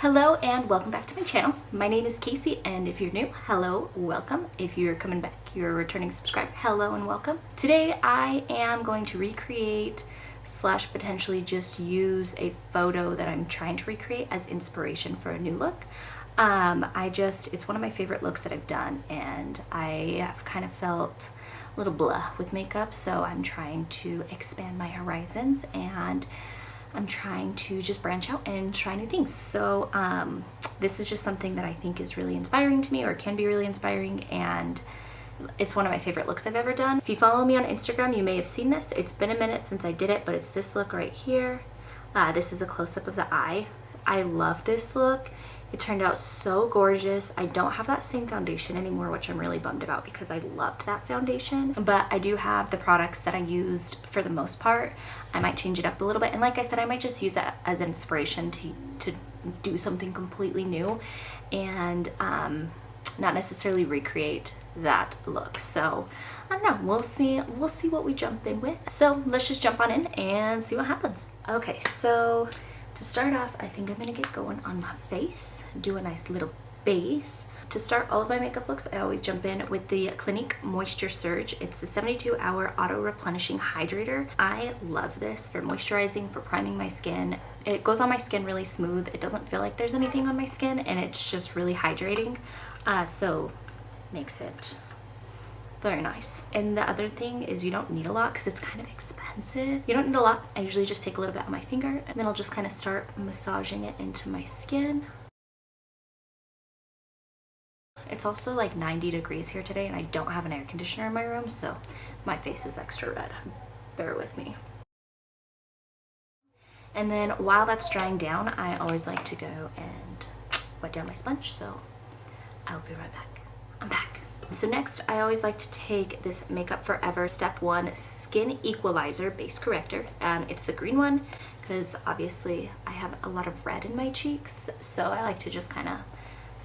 Hello and welcome back to my channel. My name is Casey, and if you're new, hello, welcome. If you're coming back, you're a returning subscriber, hello and welcome. Today I am going to recreate slash potentially just use a photo that I'm trying to recreate as inspiration for a new look. It's one of my favorite looks that I've done, and I have kind of felt a little blah with makeup, so I'm trying to expand my horizons and I'm trying to just branch out and try new things. So this is just something that I think is really inspiring to me, or can be really inspiring, and it's one of my favorite looks I've ever done. If you follow me on Instagram, you may have seen this. It's been a minute since I did it, but it's this look right here. This is a close-up of the eye. I love this look. It turned out so gorgeous. I don't have that same foundation anymore, which I'm really bummed about because I loved that foundation. But I do have the products that I used for the most part. I might change it up a little bit. And like I said, I might just use that as inspiration to do something completely new and not necessarily recreate that look. So I don't know, we'll see what we jump in with. So let's just jump on in and see what happens. Okay, so to start off, I think I'm gonna get going on my face, do a nice little base. To start all of my makeup looks, I always jump in with the Clinque Moisture Surge. It's the 72-hour auto-replenishing hydrator. I love this for moisturizing, for priming my skin. It goes on my skin really smooth. It doesn't feel like there's anything on my skin, and it's just really hydrating. So makes it very nice. And the other thing is you don't need a lot because it's kind of expensive. You don't need a lot. I usually just take a little bit on my finger, and then I'll just kind of start massaging it into my skin. It's also like 90 degrees here today, and I don't have an air conditioner in my room, so my face is extra red. Bear with me. And then while that's drying down, I always like to go and wet down my sponge, so I'll be right back. I'm back. So next, I always like to take this Makeup Forever Step 1 Skin Equalizer Base Corrector. It's the green one because obviously I have a lot of red in my cheeks, so I like to just kind of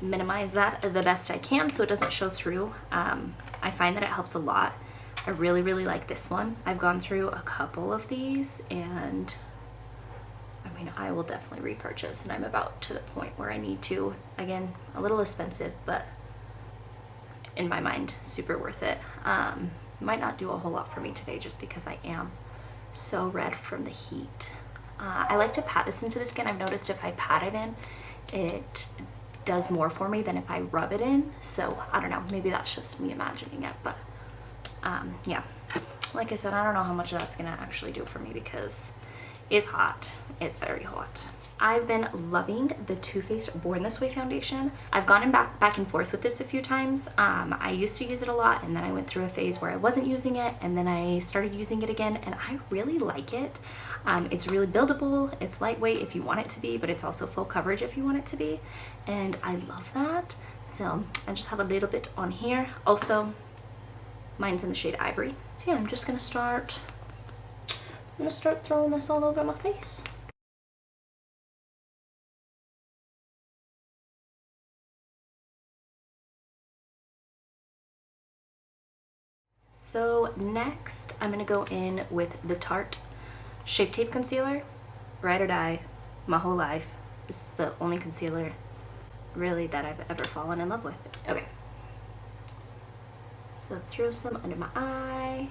minimize that the best I can so it doesn't show through. I find that it helps a lot. I really like this one. I've gone through a couple of these, and I mean, I will definitely repurchase, and I'm about to the point where I need to. Again, a little expensive, but in my mind, super worth it. Might not do a whole lot for me today just because I am so red from the heat. I like to pat this into the skin. I've noticed if I pat it in, it does more for me than if I rub it in. So I don't know, maybe that's just me imagining it, but yeah. Like I said, I don't know how much that's gonna actually do for me because it's hot. It's very hot. I've been loving the Too Faced Born This Way foundation. I've gone back and forth with this a few times. I used to use it a lot, and then I went through a phase where I wasn't using it, and then I started using it again, and I really like it. It's really buildable, it's lightweight if you want it to be, but it's also full coverage if you want it to be, and I love that. So I just have a little bit on here. Also, mine's in the shade Ivory. So yeah, I'm just gonna start throwing this all over my face. So next, I'm gonna go in with the Tarte Shape Tape Concealer. Ride or die, my whole life. This is the only concealer really that I've ever fallen in love with. Okay. So throw some under my eye.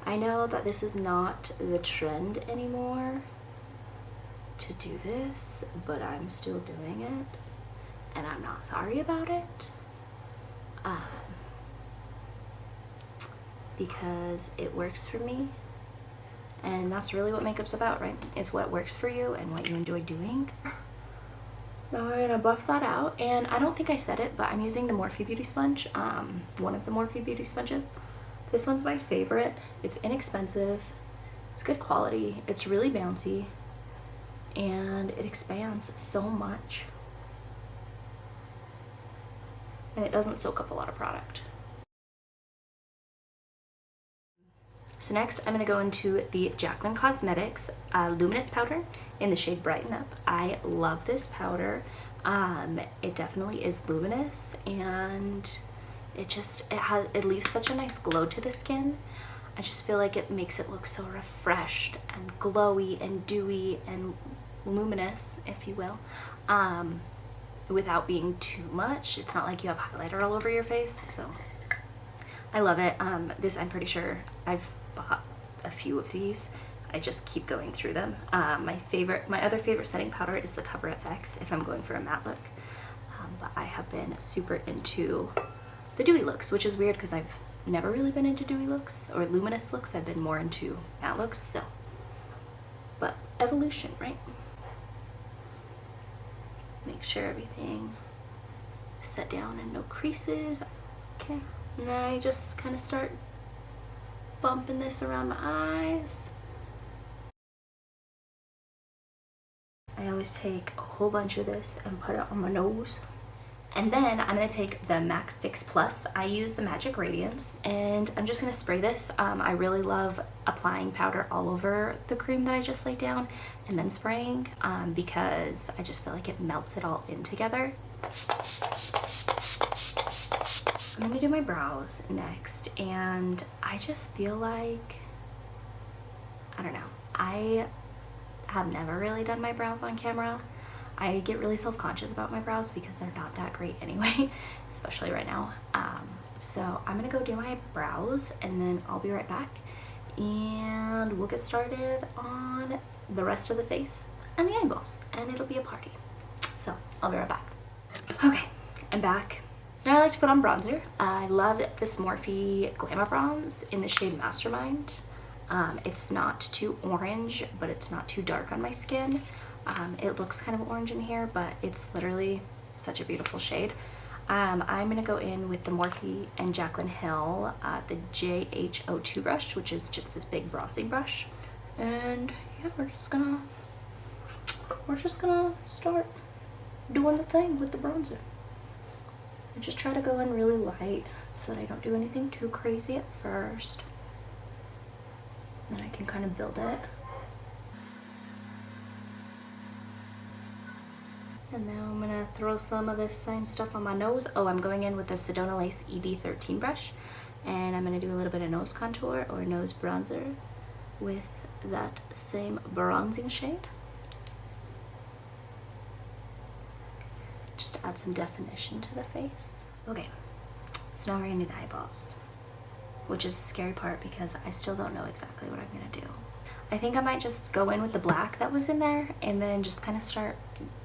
I know that this is not the trend anymore to do this, but I'm still doing it, and I'm not sorry about it. Because it works for me, and that's really what makeup's about, right? It's what works for you and what you enjoy doing. Now we're gonna buff that out, and I don't think I said it, but I'm using the Morphe Beauty Sponge, one of the Morphe Beauty Sponges. This one's my favorite. It's inexpensive, it's good quality, it's really bouncy, and it expands so much, and it doesn't soak up a lot of product. So next, I'm going to go into the Jaclyn Cosmetics Luminous powder in the shade Brighten Up. I love this powder. It definitely is luminous, and it leaves such a nice glow to the skin. I just feel like it makes it look so refreshed and glowy and dewy and luminous, if you will. without being too much. It's not like you have highlighter all over your face, so I love it. This, I'm pretty sure I've bought a few of these. I just keep going through them. My other favorite setting powder is the Cover FX if I'm going for a matte look. But I have been super into the dewy looks, which is weird because I've never really been into dewy looks or luminous looks. I've been more into matte looks, so. But evolution, right? Make sure everything is set down and no creases. Okay, and then I just kind of start bumping this around my eyes. I always take a whole bunch of this and put it on my nose. And then I'm going to take the MAC Fix Plus. I use the Magic Radiance, and I'm just going to spray this. I really love applying powder all over the cream that I just laid down and then spraying because I just feel like it melts it all in together. I'm going to do my brows next, and I just feel like, I don't know, I have never really done my brows on camera. I get really self-conscious about my brows because they're not that great anyway, especially right now. So I'm gonna go do my brows and then I'll be right back and we'll get started on the rest of the face and the eyeballs, and it'll be a party. So I'll be right back. Okay, I'm back. So now I like to put on bronzer. I love this Morphe Glamabronze in the shade Mastermind. It's not too orange, but it's not too dark on my skin. It looks kind of orange in here, but it's literally such a beautiful shade. I'm gonna go in with the Morphe and Jaclyn Hill, the JH02 brush, which is just this big bronzing brush. And yeah, we're just gonna start doing the thing with the bronzer. I just try to go in really light so that I don't do anything too crazy at first. And then I can kind of build it. And now I'm gonna throw some of this same stuff on my nose. Oh, I'm going in with the Sedona Lace EB13 brush, and I'm gonna do a little bit of nose contour or nose bronzer with that same bronzing shade. Just to add some definition to the face. Okay, so now we're gonna do the eyeballs, which is the scary part because I still don't know exactly what I'm gonna do. I think I might just go in with the black that was in there and then just kind of start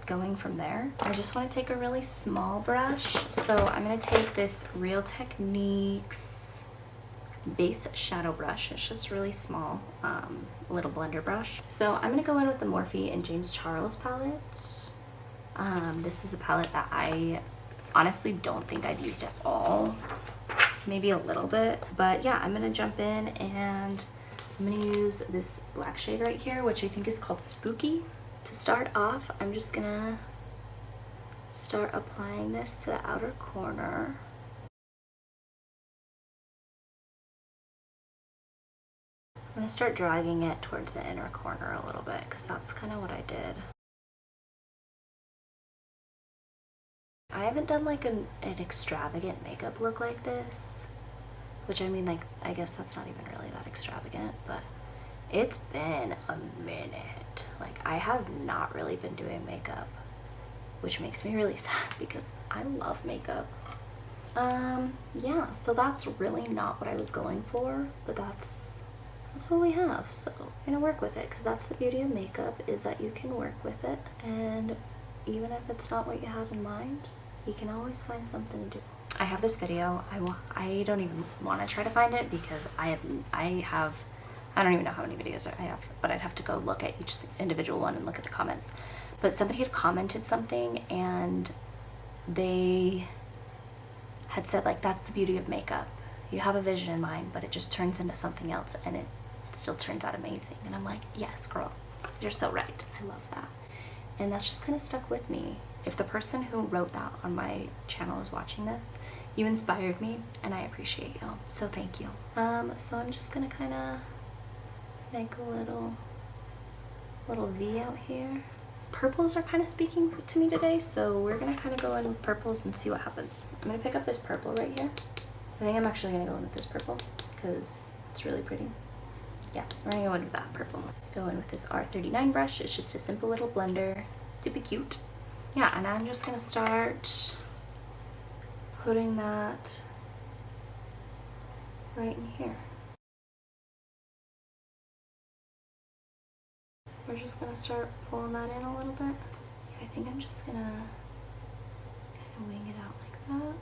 going from there. I just want to take a really small brush. So I'm going to take this Real Techniques base shadow brush. It's just really small, little blender brush. So I'm going to go in with the Morphe and James Charles palette. This is a palette that I honestly don't think I've used at all. Maybe a little bit. But yeah, I'm going to jump in and I'm going to use this black shade right here, which I think is called Spooky. To start off, I'm just going to start applying this to the outer corner. I'm going to start dragging it towards the inner corner a little bit because that's kind of what I did. I haven't done like an extravagant makeup look like this. Which I mean, like, I guess that's not even really that extravagant, but it's been a minute. Like, I have not really been doing makeup, which makes me really sad because I love makeup. Yeah, so that's really not what I was going for, but that's what we have. So I'm gonna work with it because that's the beauty of makeup, is that you can work with it, and even if it's not what you have in mind, you can always find something to do. I have this video. I don't even want to try to find it because I don't even know how many videos I have, but I'd have to go look at each individual one and look at the comments. But somebody had commented something and they had said, like, that's the beauty of makeup. You have a vision in mind, but it just turns into something else and it still turns out amazing. And I'm like, yes, girl, you're so right. I love that. And that's just kind of stuck with me. If the person who wrote that on my channel is watching this, you inspired me and I appreciate you. So thank you. So I'm just gonna kind of make a little V out here. Purples are kind of speaking to me today, so we're gonna kind of go in with purples and see what happens. I'm gonna pick up this purple right here. I think I'm actually gonna go in with this purple because it's really pretty. Yeah, we're gonna go in with that purple. Go in with this R39 brush. It's just a simple little blender, super cute. yeah, and I'm just gonna start putting that right in here. We're just gonna start pulling that in a little bit. I think I'm just gonna kind of wing it out like that.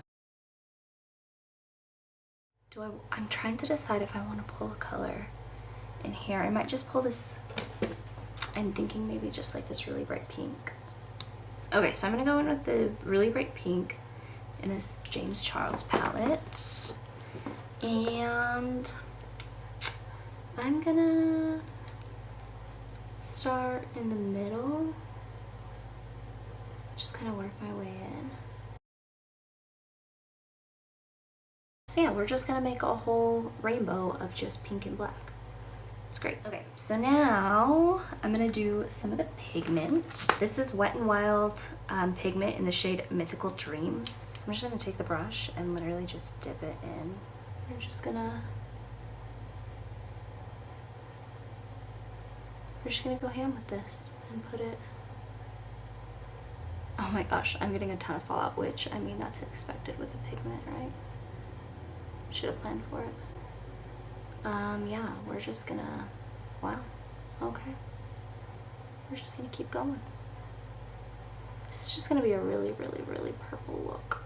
I'm trying to decide if I want to pull a color in here. I might just pull this. I'm thinking maybe just like this really bright pink. Okay, so I'm gonna go in with the really bright pink in this James Charles palette. And I'm gonna start in the middle. Just kind of work my way in. So yeah, we're just gonna make a whole rainbow of just pink and black. It's great. Okay, so now I'm gonna do some of the pigment. This is Wet n Wild pigment in the shade Mythical Dreams. So I'm just gonna take the brush and literally just dip it in. I'm just gonna go ham with this and put it. Oh my gosh, I'm getting a ton of fallout, which, I mean, that's expected with a pigment, right? Should have planned for it. Yeah, we're just gonna, wow, okay. We're just gonna keep going. This is just gonna be a really, really, really purple look.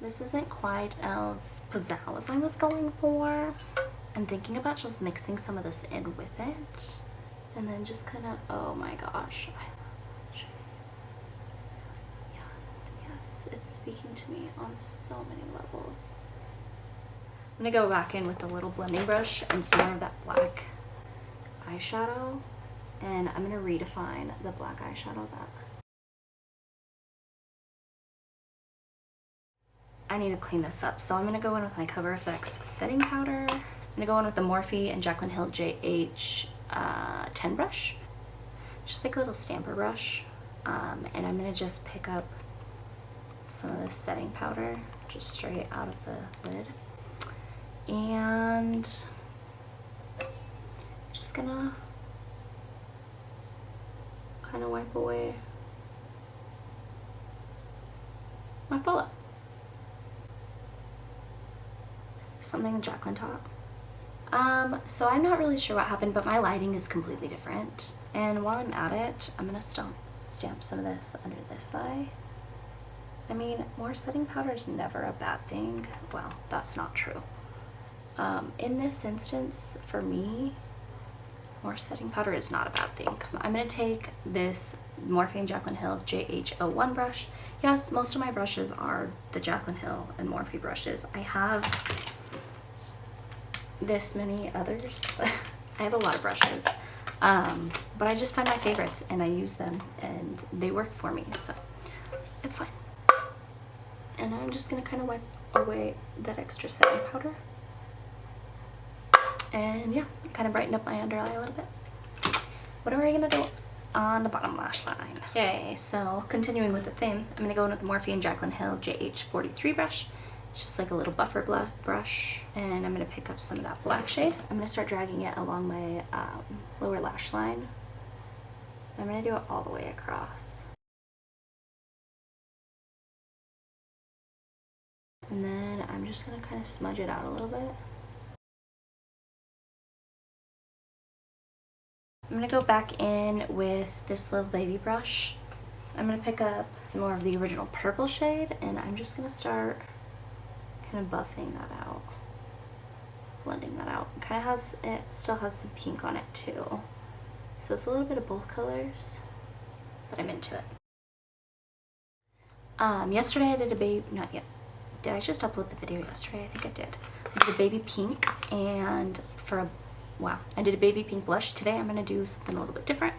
This isn't quite as pizzazz as I was going for. I'm thinking about just mixing some of this in with it. And then just kind of, oh my gosh, I love that shade. Yes, yes, yes. It's speaking to me on so many levels. I'm gonna go back in with the little blending brush and some more of that black eyeshadow. And I'm gonna redefine the black eyeshadow that I need to clean this up. So I'm gonna go in with my Cover FX setting powder. I'm gonna go in with the Morphe and Jaclyn Hill JH 10 brush. Just like a little stamper brush. And I'm gonna just pick up some of this setting powder just straight out of the lid. And just gonna kind of wipe away my fallout. Something Jaclyn taught. So I'm not really sure what happened, but my lighting is completely different. And while I'm at it, I'm gonna stamp some of this under this eye. I mean, more setting powder is never a bad thing. Well, that's not true. In this instance, for me, more setting powder is not a bad thing. I'm gonna take this Morphe and Jaclyn Hill JH01 brush. Yes, most of my brushes are the Jaclyn Hill and Morphe brushes. I have this many others. I have a lot of brushes, but I just find my favorites and I use them and they work for me, so it's fine. And I'm just gonna kind of wipe away that extra setting powder. And yeah, kind of brighten up my under eye a little bit. What are we gonna do on the bottom lash line? Okay, so continuing with the theme, I'm gonna go in with the Morphe and Jaclyn Hill JH43 brush. It's just like a little buffer brush, and I'm gonna pick up some of that black shade. I'm gonna start dragging it along my lower lash line. I'm gonna do it all the way across. And then I'm just gonna kind of smudge it out a little bit. I'm gonna go back in with this little baby brush. I'm gonna pick up some more of the original purple shade, and I'm just gonna start kind of buffing that out, blending that out. It still has some pink on it too, so it's a little bit of both colors, but I'm into it. Yesterday I did a baby, not yet. Did I just upload the video yesterday? I think I did. I did a baby pink, and I did a baby pink blush. Today I'm gonna do something a little bit different.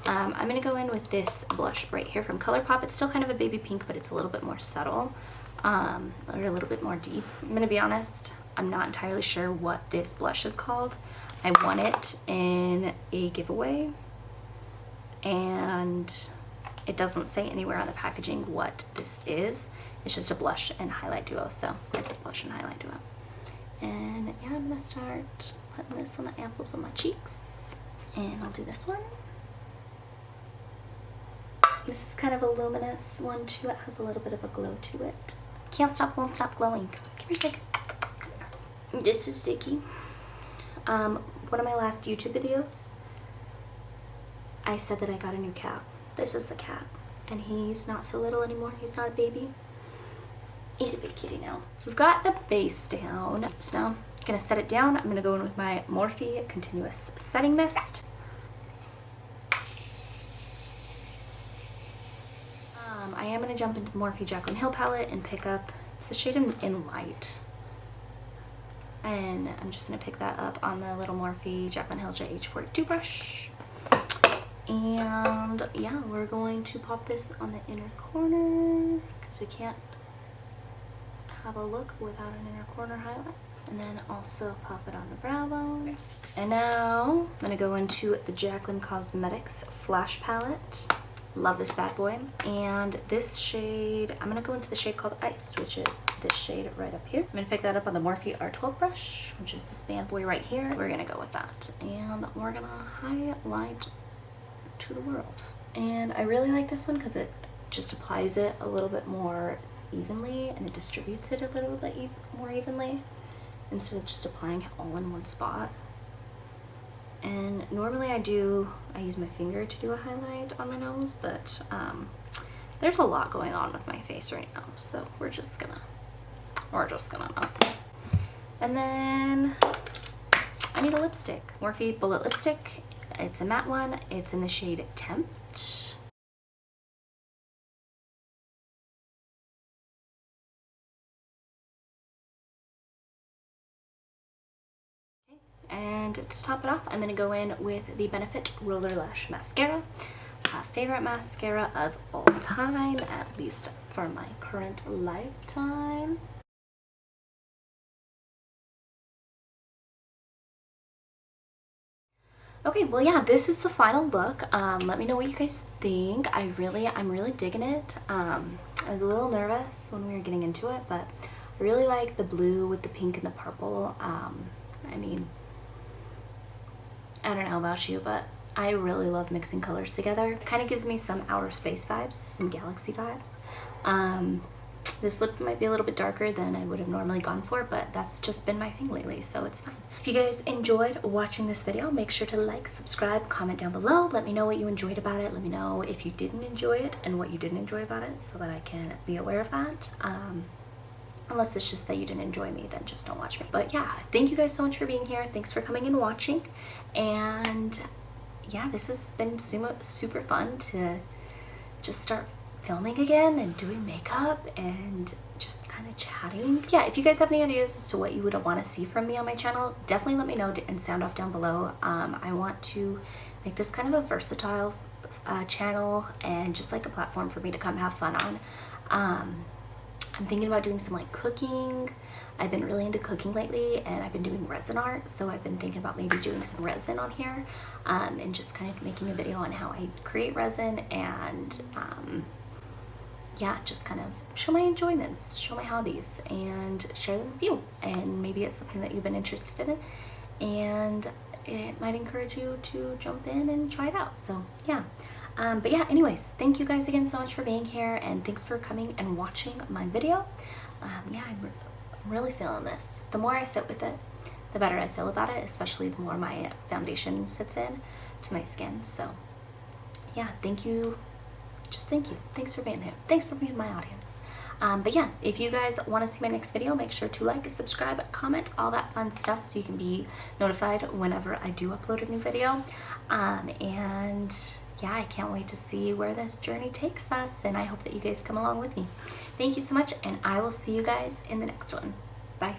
I'm gonna go in with this blush right here from Colourpop. It's still kind of a baby pink, but it's a little bit more subtle, or a little bit more deep. I'm gonna be honest, I'm not entirely sure what this blush is called. I won it in a giveaway, and it doesn't say anywhere on the packaging what this is. It's just a blush and highlight duo, so it's a blush and highlight duo. And yeah, I'm gonna start putting this on the apples of my cheeks. And I'll do this one. This is kind of a luminous one too. It has a little bit of a glow to it. Can't stop, won't stop glowing. Give me a sec. This is sticky. One of my last YouTube videos, I said that I got a new cat. This is the cat. And he's not so little anymore. He's not a baby. He's a big kitty now. We've got the base down. So now I'm gonna set it down. I'm gonna go in with my Morphe Continuous Setting Mist. I am gonna jump into the Morphe Jaclyn Hill palette and pick up, it's the shade in Light. And I'm just gonna pick that up on the little Morphe Jaclyn Hill JH42 brush. And yeah, we're going to pop this on the inner corner because we can't have a look without an inner corner highlight. And then also pop it on the brow bone. And now I'm gonna go into the Jaclyn Cosmetics Flash Palette. Love this bad boy. And this shade, I'm gonna go into the shade called Ice, which is this shade right up here. I'm gonna pick that up on the Morphe R12 brush, which is this bad boy right here. We're gonna go with that. And we're gonna highlight to the world. And I really like this one because it just applies it a little bit more evenly and it distributes it a little bit more evenly instead of just applying it all in one spot. And normally I use my finger to do a highlight on my nose, but there's a lot going on with my face right now, so we're just gonna not. And then I need a lipstick. Morphe Bullet Lipstick. It's a matte one. It's in the shade Tempt. And to top it off, I'm going to go in with the Benefit Roller Lash Mascara. Favorite mascara of all time, at least for my current lifetime. Okay, well yeah, this is the final look. Let me know what you guys think. I'm really digging it. I was a little nervous when we were getting into it, but I really like the blue with the pink and the purple. I mean, I don't know about you, but I really love mixing colors together. It kind of gives me some outer space vibes, some galaxy vibes. This lip might be a little bit darker than I would have normally gone for, but that's just been my thing lately, so it's fine. If you guys enjoyed watching this video, make sure to like, subscribe, comment down below. Let me know what you enjoyed about it. Let me know if you didn't enjoy it and what you didn't enjoy about it so that I can be aware of that. Unless it's just that you didn't enjoy me, then just don't watch me. But yeah, thank you guys so much for being here. Thanks for coming and watching. And yeah, this has been super fun to just start filming again and doing makeup and just kind of chatting. Yeah, if you guys have any ideas as to what you would want to see from me on my channel, definitely let me know and sound off down below. I want to make this kind of a versatile channel and just like a platform for me to come have fun on. I'm thinking about doing some like cooking. I've been really into cooking lately and I've been doing resin art, so I've been thinking about maybe doing some resin on here and just kind of making a video on how I create resin and yeah, just kind of show my enjoyments, show my hobbies and share them with you. And maybe it's something that you've been interested in and it might encourage you to jump in and try it out. So yeah. But yeah, anyways, thank you guys again so much for being here and thanks for coming and watching my video. Yeah, I'm really feeling this. The more I sit with it, the better I feel about it, especially the more my foundation sits in to my skin. So yeah, thank you. Just thank you. Thanks for being here. Thanks for being my audience. But yeah, if you guys want to see my next video, make sure to like, subscribe, comment, all that fun stuff so you can be notified whenever I do upload a new video. And yeah, I can't wait to see where this journey takes us, and I hope that you guys come along with me. Thank you so much, and I will see you guys in the next one. Bye.